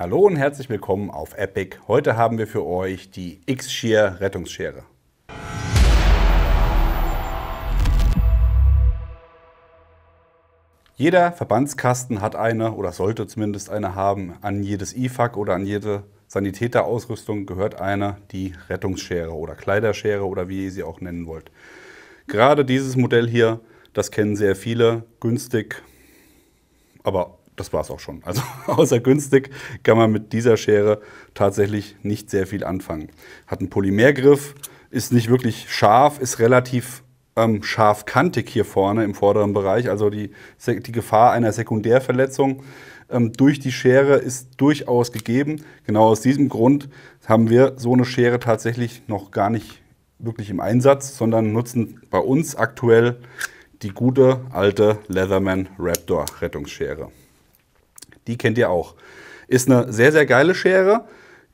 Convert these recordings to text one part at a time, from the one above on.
Hallo und herzlich willkommen auf Epic. Heute haben wir für euch die X-Shear Rettungsschere. Jeder Verbandskasten hat eine oder sollte zumindest eine haben. An jedes IFAK oder an jede Sanitäterausrüstung gehört eine, die Rettungsschere oder Kleiderschere oder wie ihr sie auch nennen wollt. Gerade dieses Modell hier, das kennen sehr viele, günstig, aber das war es auch schon. Also außer günstig kann man mit dieser Schere tatsächlich nicht sehr viel anfangen. Hat einen Polymergriff, ist nicht wirklich scharf, ist relativ scharfkantig hier vorne im vorderen Bereich. Also die Gefahr einer Sekundärverletzung durch die Schere ist durchaus gegeben. Genau aus diesem Grund haben wir so eine Schere tatsächlich noch gar nicht wirklich im Einsatz, sondern nutzen bei uns aktuell die gute alte Leatherman Raptor Rettungsschere. Die kennt ihr auch. Ist eine sehr, sehr geile Schere,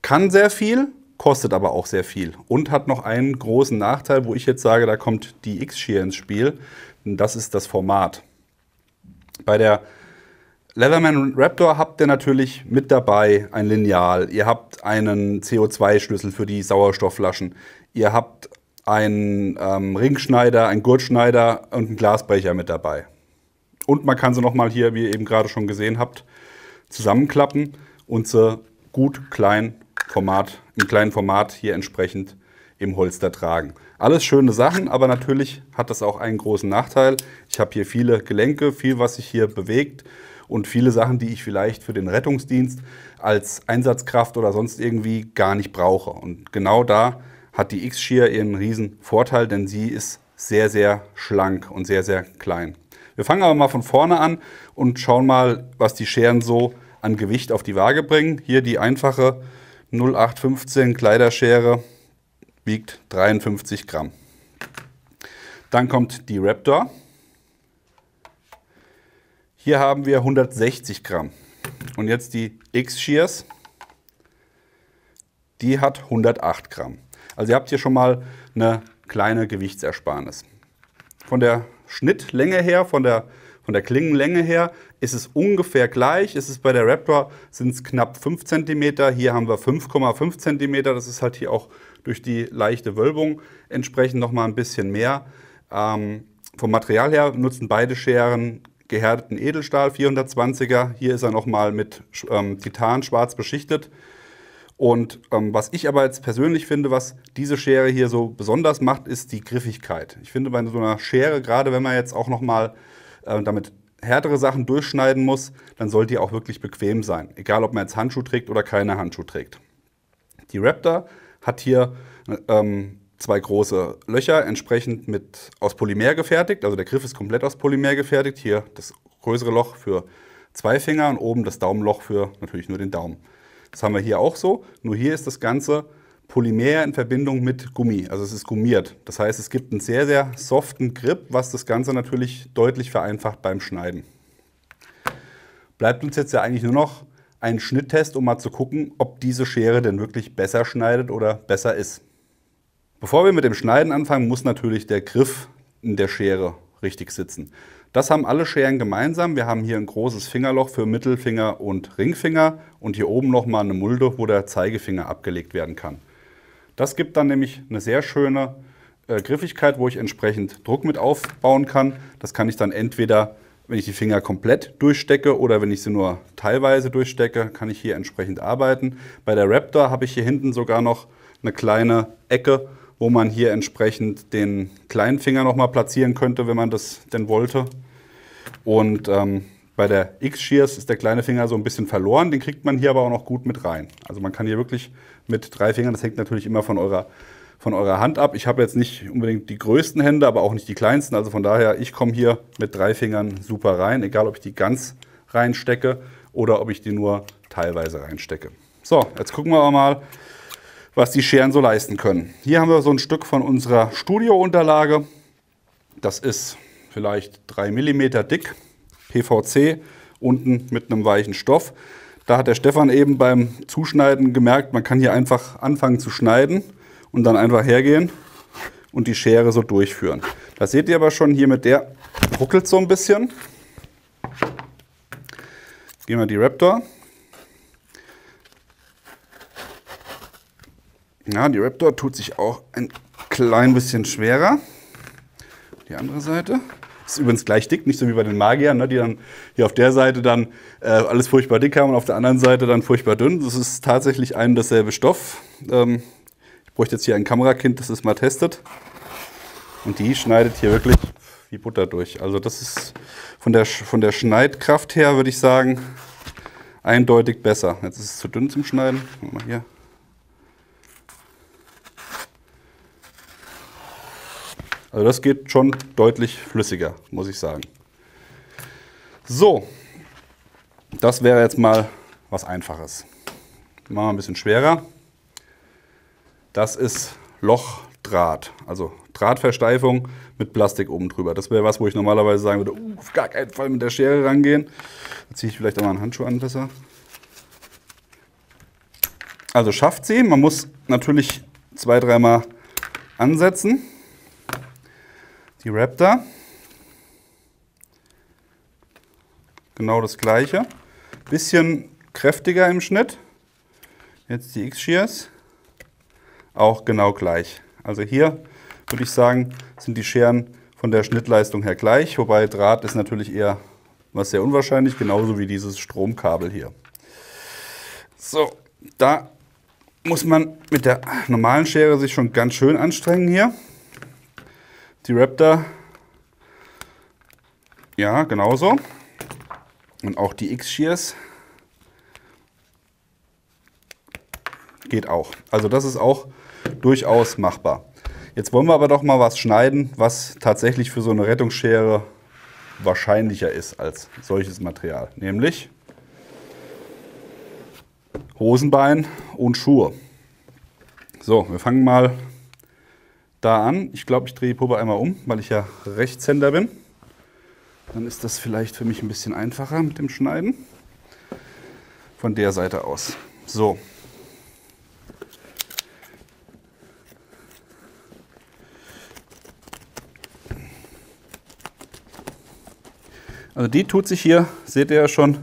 kann sehr viel, kostet aber auch sehr viel und hat noch einen großen Nachteil, wo ich jetzt sage, da kommt die X-Shear ins Spiel. Und das ist das Format. Bei der Leatherman Raptor habt ihr natürlich mit dabei ein Lineal, ihr habt einen CO2-Schlüssel für die Sauerstoffflaschen, ihr habt einen Ringschneider, einen Gurtschneider und einen Glasbrecher mit dabei. Und man kann sie nochmal hier, wie ihr eben gerade schon gesehen habt, zusammenklappen und sie gut im kleinen Format hier entsprechend im Holster tragen. Alles schöne Sachen, aber natürlich hat das auch einen großen Nachteil. Ich habe hier viele Gelenke, viel was sich hier bewegt und viele Sachen, die ich vielleicht für den Rettungsdienst als Einsatzkraft oder sonst irgendwie gar nicht brauche. Und genau da hat die X-Shear ihren riesen Vorteil, denn sie ist sehr, sehr schlank und sehr, sehr klein. Wir fangen aber mal von vorne an und schauen mal, was die Scheren so an Gewicht auf die Waage bringen. Hier die einfache 0815 Kleiderschere wiegt 53 Gramm. Dann kommt die Raptor. Hier haben wir 160 Gramm. Und jetzt die X-Shears. Die hat 108 Gramm. Also ihr habt hier schon mal eine kleine Gewichtsersparnis. Von der Schnittlänge her, von der Klingenlänge her ist es ungefähr gleich. Bei der Raptor sind es knapp 5 cm, hier haben wir 5,5 cm. Das ist halt hier auch durch die leichte Wölbung entsprechend nochmal ein bisschen mehr. Vom Material her nutzen beide Scheren gehärteten Edelstahl 420er. Hier ist er nochmal mit Titan schwarz beschichtet. Und was ich aber jetzt persönlich finde, was diese Schere hier so besonders macht, ist die Griffigkeit. Ich finde bei so einer Schere, gerade wenn man jetzt auch nochmal damit härtere Sachen durchschneiden muss, dann sollte die auch wirklich bequem sein. Egal, ob man jetzt Handschuhe trägt oder keine Handschuhe trägt. Die Raptor hat hier zwei große Löcher, entsprechend aus Polymer gefertigt. Also der Griff ist komplett aus Polymer gefertigt. Hier das größere Loch für 2 Finger und oben das Daumenloch für natürlich nur den Daumen. Das haben wir hier auch so, nur hier ist das Ganze Polymer in Verbindung mit Gummi, also es ist gummiert. Das heißt, es gibt einen sehr, sehr soften Grip, was das Ganze natürlich deutlich vereinfacht beim Schneiden. Bleibt uns jetzt ja eigentlich nur noch ein Schnitttest, um mal zu gucken, ob diese Schere denn wirklich besser schneidet oder besser ist. Bevor wir mit dem Schneiden anfangen, muss natürlich der Griff in der Schere richtig sitzen. Das haben alle Scheren gemeinsam. Wir haben hier ein großes Fingerloch für Mittelfinger und Ringfinger und hier oben nochmal eine Mulde, wo der Zeigefinger abgelegt werden kann. Das gibt dann nämlich eine sehr schöne Griffigkeit, wo ich entsprechend Druck mit aufbauen kann. Das kann ich dann entweder, wenn ich die Finger komplett durchstecke oder wenn ich sie nur teilweise durchstecke, kann ich hier entsprechend arbeiten. Bei der Raptor habe ich hier hinten sogar noch eine kleine Ecke, wo man hier entsprechend den kleinen Finger nochmal platzieren könnte, wenn man das denn wollte. Und bei der X-Shears ist der kleine Finger so ein bisschen verloren, den kriegt man hier aber auch noch gut mit rein. Also man kann hier wirklich mit 3 Fingern, das hängt natürlich immer von eurer Hand ab. Ich habe jetzt nicht unbedingt die größten Hände, aber auch nicht die kleinsten. Also von daher, ich komme hier mit 3 Fingern super rein, egal ob ich die ganz reinstecke oder ob ich die nur teilweise reinstecke. So, jetzt gucken wir aber mal, was die Scheren so leisten können. Hier haben wir so ein Stück von unserer Studio-Unterlage. Das ist vielleicht 3 mm dick, PVC, unten mit einem weichen Stoff. Da hat der Stefan eben beim Zuschneiden gemerkt, man kann hier einfach anfangen zu schneiden und dann einfach hergehen und die Schere so durchführen. Das seht ihr aber schon hier mit der, ruckelt so ein bisschen. Gehen wir die Raptor. Ja, die Raptor tut sich auch ein klein bisschen schwerer. Die andere Seite ist übrigens gleich dick, nicht so wie bei den Magiern, ne, die dann hier auf der Seite dann alles furchtbar dick haben und auf der anderen Seite dann furchtbar dünn. Das ist tatsächlich ein dasselbe Stoff. Ich bräuchte jetzt hier ein Kamerakind, das es mal testet. Und die schneidet hier wirklich wie Butter durch. Also das ist von der Schneidkraft her, würde ich sagen, eindeutig besser. Jetzt ist es zu dünn zum Schneiden. Mal hier. Also das geht schon deutlich flüssiger, muss ich sagen. So, das wäre jetzt mal was Einfaches. Machen wir ein bisschen schwerer. Das ist Lochdraht, also Drahtversteifung mit Plastik oben drüber. Das wäre was, wo ich normalerweise sagen würde, auf gar keinen Fall mit der Schere rangehen. Da ziehe ich vielleicht auch mal einen Handschuh an, besser. Also schafft sie. Man muss natürlich 2-3 Mal ansetzen. Die Raptor. Genau das gleiche. Bisschen kräftiger im Schnitt. Jetzt die X-Shears. Auch genau gleich. Also hier würde ich sagen, sind die Scheren von der Schnittleistung her gleich. Wobei Draht ist natürlich eher was sehr unwahrscheinlich, genauso wie dieses Stromkabel hier. So, da muss man mit der normalen Schere sich schon ganz schön anstrengen hier. Die Raptor, ja, genauso. Und auch die X-Shears geht auch. Also das ist auch durchaus machbar. Jetzt wollen wir aber doch mal was schneiden, was tatsächlich für so eine Rettungsschere wahrscheinlicher ist als solches Material. Nämlich Hosenbein und Schuhe. So, wir fangen mal da an. Ich glaube, ich drehe die Puppe einmal um, weil ich ja Rechtshänder bin. Dann ist das vielleicht für mich ein bisschen einfacher mit dem Schneiden. Von der Seite aus. So. Also die tut sich hier, seht ihr ja schon,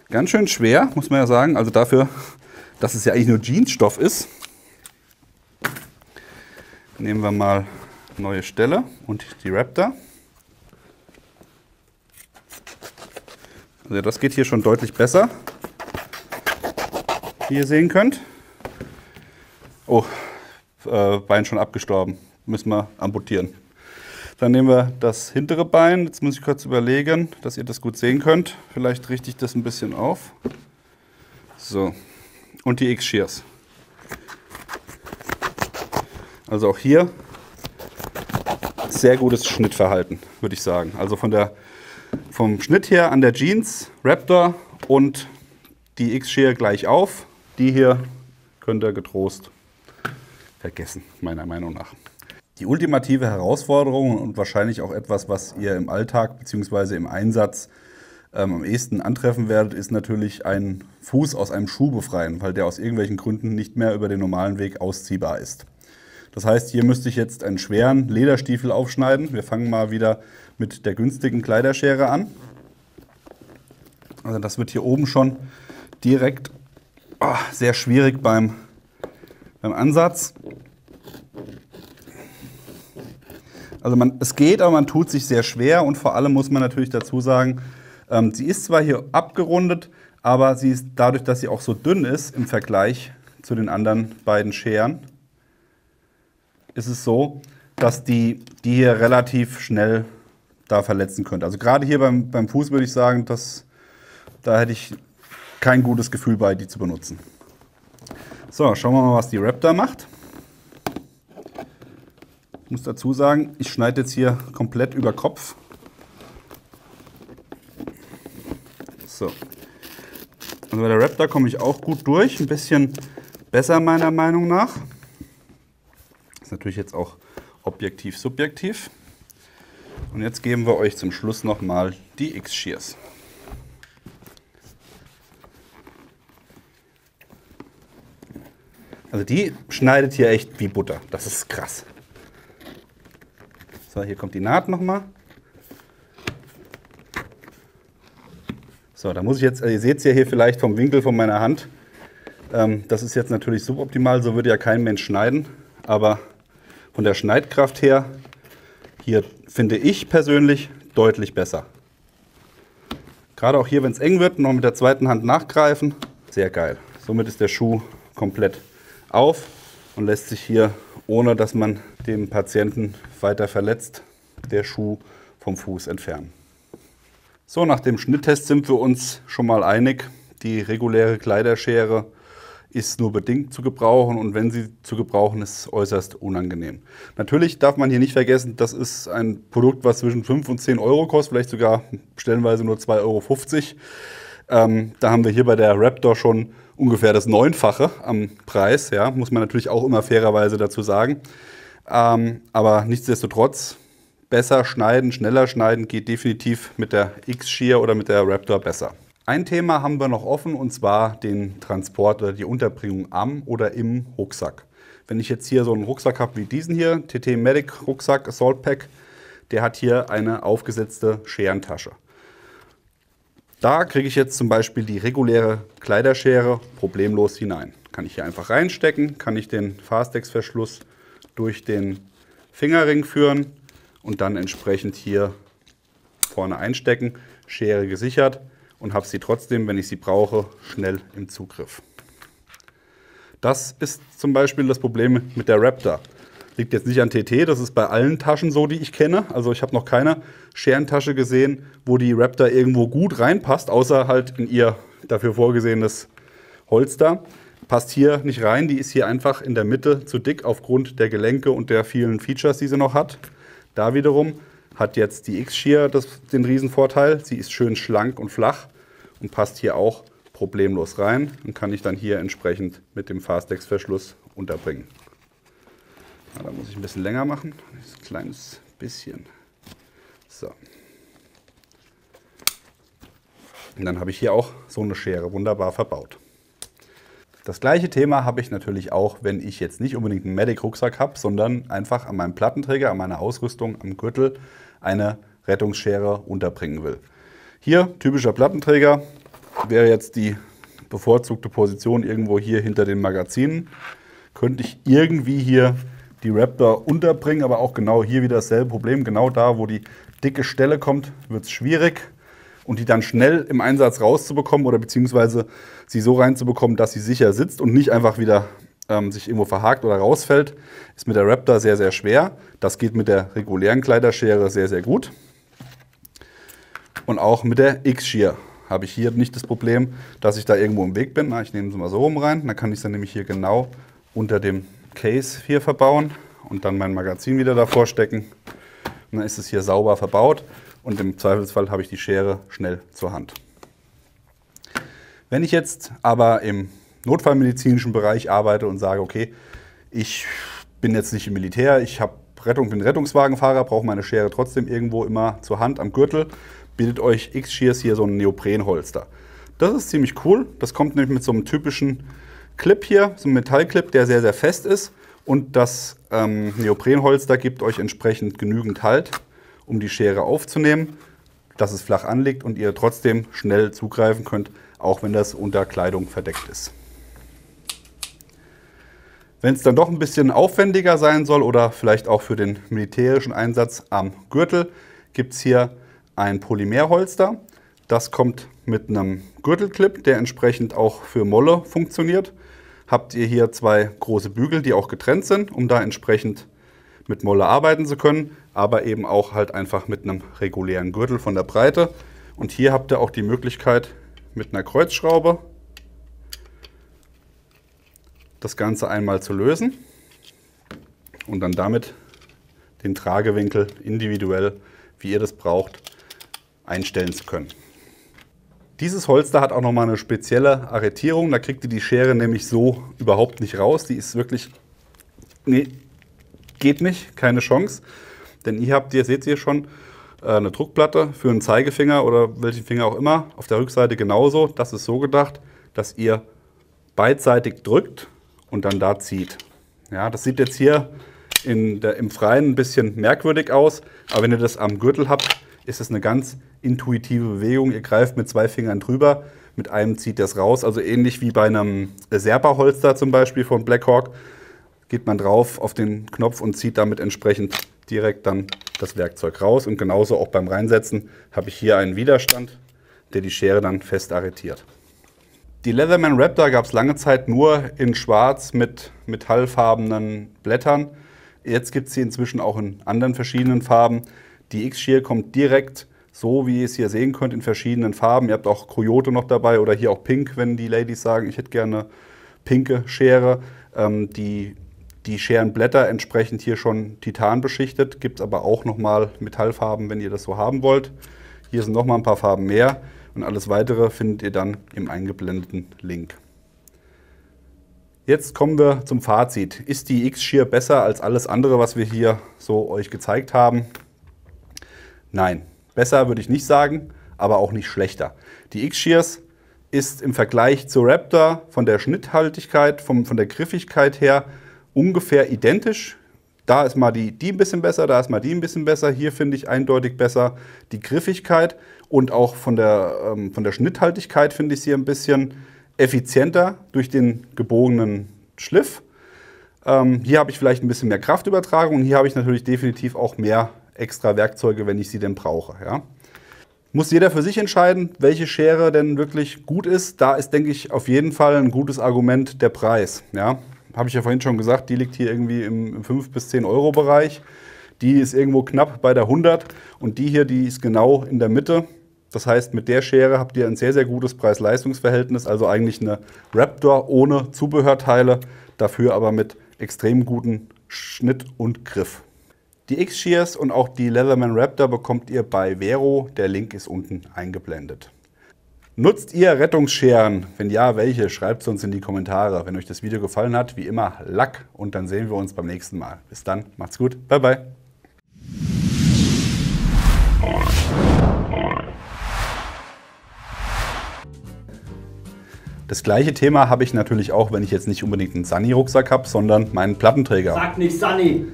ganz schön schwer, muss man ja sagen. Also dafür, dass es ja eigentlich nur Jeansstoff ist. Nehmen wir mal neue Stelle und die Raptor. Also das geht hier schon deutlich besser, wie ihr sehen könnt. Oh, Bein schon abgestorben, müssen wir amputieren. Dann nehmen wir das hintere Bein. Jetzt muss ich kurz überlegen, dass ihr das gut sehen könnt. Vielleicht richte ich das ein bisschen auf. So, und die X-Shears. Also auch hier sehr gutes Schnittverhalten, würde ich sagen. Also vom Schnitt her an der Jeans, Raptor und die X-Shear gleich auf. Die hier könnt ihr getrost vergessen, meiner Meinung nach. Die ultimative Herausforderung und wahrscheinlich auch etwas, was ihr im Alltag bzw. im Einsatz am ehesten antreffen werdet, ist natürlich einen Fuß aus einem Schuh befreien, weil der aus irgendwelchen Gründen nicht mehr über den normalen Weg ausziehbar ist. Das heißt, hier müsste ich jetzt einen schweren Lederstiefel aufschneiden. Wir fangen mal wieder mit der günstigen Kleiderschere an. Also das wird hier oben schon direkt sehr schwierig beim Ansatz. Also es geht, aber man tut sich sehr schwer und vor allem muss man natürlich dazu sagen, sie ist zwar hier abgerundet, aber sie ist dadurch, dass sie auch so dünn ist im Vergleich zu den anderen beiden Scheren, ist es so, dass die hier relativ schnell da verletzen könnte. Also gerade hier beim Fuß würde ich sagen, da hätte ich kein gutes Gefühl bei, die zu benutzen. So, schauen wir mal, was die Raptor macht. Ich muss dazu sagen, ich schneide jetzt hier komplett über Kopf. So. Also bei der Raptor komme ich auch gut durch, ein bisschen besser meiner Meinung nach. Ist natürlich jetzt auch objektiv subjektiv. Und jetzt geben wir euch zum Schluss nochmal die X-Shears. Also die schneidet hier echt wie Butter, das ist krass. So, hier kommt die Naht nochmal. So, da muss ich jetzt, ihr seht es ja hier vielleicht vom Winkel von meiner Hand, Das ist jetzt natürlich suboptimal, so würde ja kein Mensch schneiden. Aber von der Schneidkraft her, hier finde ich persönlich deutlich besser. Gerade auch hier, wenn es eng wird, noch mit der zweiten Hand nachgreifen. Sehr geil. Somit ist der Schuh komplett auf und lässt sich hier, ohne dass man den Patienten weiter verletzt, der Schuh vom Fuß entfernen. So, nach dem Schnitttest sind wir uns schon mal einig. Die reguläre Kleiderschere ist nur bedingt zu gebrauchen und wenn sie zu gebrauchen ist, äußerst unangenehm. Natürlich darf man hier nicht vergessen, das ist ein Produkt, was zwischen 5 und 10 Euro kostet, vielleicht sogar stellenweise nur 2,50 Euro. Da haben wir hier bei der Raptor schon ungefähr das 9-fache am Preis, ja, muss man natürlich auch immer fairerweise dazu sagen. Aber nichtsdestotrotz, besser schneiden, schneller schneiden geht definitiv mit der X-Shear oder mit der Raptor besser. Ein Thema haben wir noch offen und zwar den Transport oder die Unterbringung am oder im Rucksack. Wenn ich jetzt hier so einen Rucksack habe wie diesen hier, TT Medic Rucksack Assault Pack, der hat hier eine aufgesetzte Scherentasche. Da kriege ich jetzt zum Beispiel die reguläre Kleiderschere problemlos hinein. Kann ich hier einfach reinstecken, kann ich den Fastex-Verschluss durch den Fingerring führen und dann entsprechend hier vorne einstecken, Schere gesichert. Und habe sie trotzdem, wenn ich sie brauche, schnell im Zugriff. Das ist zum Beispiel das Problem mit der Raptor. Liegt jetzt nicht an TT, das ist bei allen Taschen so, die ich kenne. Also ich habe noch keine Scherentasche gesehen, wo die Raptor irgendwo gut reinpasst, außer halt in ihr dafür vorgesehenes Holster. Passt hier nicht rein, die ist hier einfach in der Mitte zu dick aufgrund der Gelenke und der vielen Features, die sie noch hat. Da wiederum hat jetzt die X-Shear den Riesenvorteil. Sie ist schön schlank und flach und passt hier auch problemlos rein und kann ich dann hier entsprechend mit dem Fastex-Verschluss unterbringen. Ja, da muss ich ein bisschen länger machen, ein kleines bisschen. So. Und dann habe ich hier auch so eine Schere wunderbar verbaut. Das gleiche Thema habe ich natürlich auch, wenn ich jetzt nicht unbedingt einen Medic-Rucksack habe, sondern einfach an meinem Plattenträger, an meiner Ausrüstung, am Gürtel eine Rettungsschere unterbringen will. Hier, typischer Plattenträger, wäre jetzt die bevorzugte Position irgendwo hier hinter den Magazinen. Könnte ich irgendwie hier die Raptor unterbringen, aber auch genau hier wieder dasselbe Problem. Genau da, wo die dicke Stelle kommt, wird es schwierig. Und die dann schnell im Einsatz rauszubekommen oder beziehungsweise sie so reinzubekommen, dass sie sicher sitzt und nicht einfach wieder sich irgendwo verhakt oder rausfällt, ist mit der Raptor sehr, sehr schwer. Das geht mit der regulären Kleiderschere sehr, sehr gut. Und auch mit der X-Shear habe ich hier nicht das Problem, dass ich da irgendwo im Weg bin. Ich nehme sie mal so rum rein, dann kann ich sie nämlich hier genau unter dem Case hier verbauen und dann mein Magazin wieder davor stecken. Und dann ist es hier sauber verbaut und im Zweifelsfall habe ich die Schere schnell zur Hand. Wenn ich jetzt aber im notfallmedizinischen Bereich arbeite und sage, okay, ich bin jetzt nicht im Militär, ich bin Rettungswagenfahrer, brauche meine Schere trotzdem irgendwo immer zur Hand am Gürtel, bietet euch X-Shears hier so ein Neoprenholster. Das ist ziemlich cool, das kommt nämlich mit so einem typischen Clip hier, so einem Metallclip, der sehr, sehr fest ist und das Neoprenholster gibt euch entsprechend genügend Halt, um die Schere aufzunehmen, dass es flach anliegt und ihr trotzdem schnell zugreifen könnt, auch wenn das unter Kleidung verdeckt ist. Wenn es dann doch ein bisschen aufwendiger sein soll oder vielleicht auch für den militärischen Einsatz am Gürtel, gibt es hier ein Polymerholster. Das kommt mit einem Gürtelclip, der entsprechend auch für Molle funktioniert. Habt ihr hier zwei große Bügel, die auch getrennt sind, um da entsprechend mit Molle arbeiten zu können, aber eben auch halt einfach mit einem regulären Gürtel von der Breite. Und hier habt ihr auch die Möglichkeit, mit einer Kreuzschraube das Ganze einmal zu lösen und dann damit den Tragewinkel individuell, wie ihr das braucht, einstellen zu können. Dieses Holster hat auch nochmal eine spezielle Arretierung, da kriegt ihr die Schere nämlich so überhaupt nicht raus. Die ist wirklich, nee, geht nicht, keine Chance. Denn seht ihr schon, eine Druckplatte für einen Zeigefinger oder welchen Finger auch immer. Auf der Rückseite genauso. Das ist so gedacht, dass ihr beidseitig drückt und dann da zieht. Ja, das sieht jetzt hier im Freien ein bisschen merkwürdig aus, aber wenn ihr das am Gürtel habt, ist es eine ganz intuitive Bewegung. Ihr greift mit zwei Fingern drüber, mit einem zieht das raus. Also ähnlich wie bei einem Serpa-Holster zum Beispiel von Blackhawk. Geht man drauf auf den Knopf und zieht damit entsprechend direkt dann das Werkzeug raus. Und genauso auch beim Reinsetzen habe ich hier einen Widerstand, der die Schere dann fest arretiert. Die Leatherman Raptor gab es lange Zeit nur in schwarz mit metallfarbenen Blättern. Jetzt gibt es sie inzwischen auch in anderen verschiedenen Farben. Die X-Shear kommt direkt, so wie ihr es hier sehen könnt, in verschiedenen Farben. Ihr habt auch Coyote noch dabei oder hier auch Pink, wenn die Ladies sagen, ich hätte gerne pinke Schere. Die Scherenblätter entsprechend hier schon Titan beschichtet. Gibt es aber auch nochmal Metallfarben, wenn ihr das so haben wollt. Hier sind nochmal ein paar Farben mehr. Und alles Weitere findet ihr dann im eingeblendeten Link. Jetzt kommen wir zum Fazit. Ist die X-Shear besser als alles andere, was wir hier so euch gezeigt haben? Nein, besser würde ich nicht sagen, aber auch nicht schlechter. Die X-Shears ist im Vergleich zur Raptor von der Schnitthaltigkeit, von der Griffigkeit her ungefähr identisch. Da ist mal die ein bisschen besser, da ist mal die ein bisschen besser. Hier finde ich eindeutig besser die Griffigkeit und auch von der Schnitthaltigkeit finde ich sie ein bisschen effizienter durch den gebogenen Schliff. Hier habe ich vielleicht ein bisschen mehr Kraftübertragung und hier habe ich natürlich definitiv auch mehr extra Werkzeuge, wenn ich sie denn brauche. Ja. Muss jeder für sich entscheiden, welche Schere denn wirklich gut ist. Da ist, denke ich, auf jeden Fall ein gutes Argument der Preis. Ja. Habe ich ja vorhin schon gesagt, die liegt hier irgendwie im 5 bis 10 Euro Bereich. Die ist irgendwo knapp bei der 100 und die hier, die ist genau in der Mitte. Das heißt, mit der Schere habt ihr ein sehr, sehr gutes Preis-Leistungs-Verhältnis, also eigentlich eine Raptor ohne Zubehörteile, dafür aber mit extrem guten Schnitt und Griff. Die X-Shears und auch die Leatherman Raptor bekommt ihr bei Vero, der Link ist unten eingeblendet. Nutzt ihr Rettungsscheren? Wenn ja, welche? Schreibt es uns in die Kommentare. Wenn euch das Video gefallen hat, wie immer, Lack und dann sehen wir uns beim nächsten Mal. Bis dann, macht's gut, bye bye. Das gleiche Thema habe ich natürlich auch, wenn ich jetzt nicht unbedingt einen Sunny-Rucksack habe, sondern meinen Plattenträger. Sag nicht Sunny!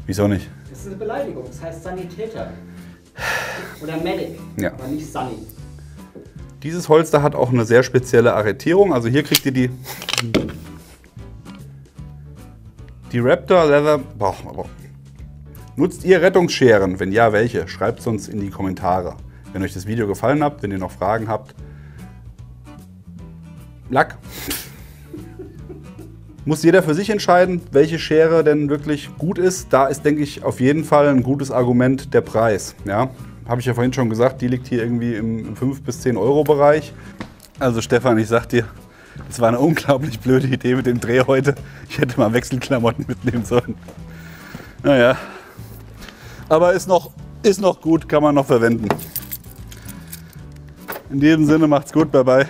Wieso nicht? Das ist eine Beleidigung, das heißt Sanitäter. Oder Medic, ja. Aber nicht Sunny. Dieses Holster hat auch eine sehr spezielle Arretierung. Also hier kriegt ihr die Raptor Leather. Nutzt ihr Rettungsscheren? Wenn ja, welche? Schreibt es uns in die Kommentare. Wenn euch das Video gefallen hat, wenn ihr noch Fragen habt. Lack. Muss jeder für sich entscheiden, welche Schere denn wirklich gut ist. Da ist, denke ich, auf jeden Fall ein gutes Argument der Preis. Ja. Habe ich ja vorhin schon gesagt, die liegt hier irgendwie im 5 bis 10 Euro Bereich. Also Stefan, ich sag dir, das war eine unglaublich blöde Idee mit dem Dreh heute. Ich hätte mal Wechselklamotten mitnehmen sollen. Naja, aber ist noch gut, kann man noch verwenden. In diesem Sinne macht's gut, bye bye.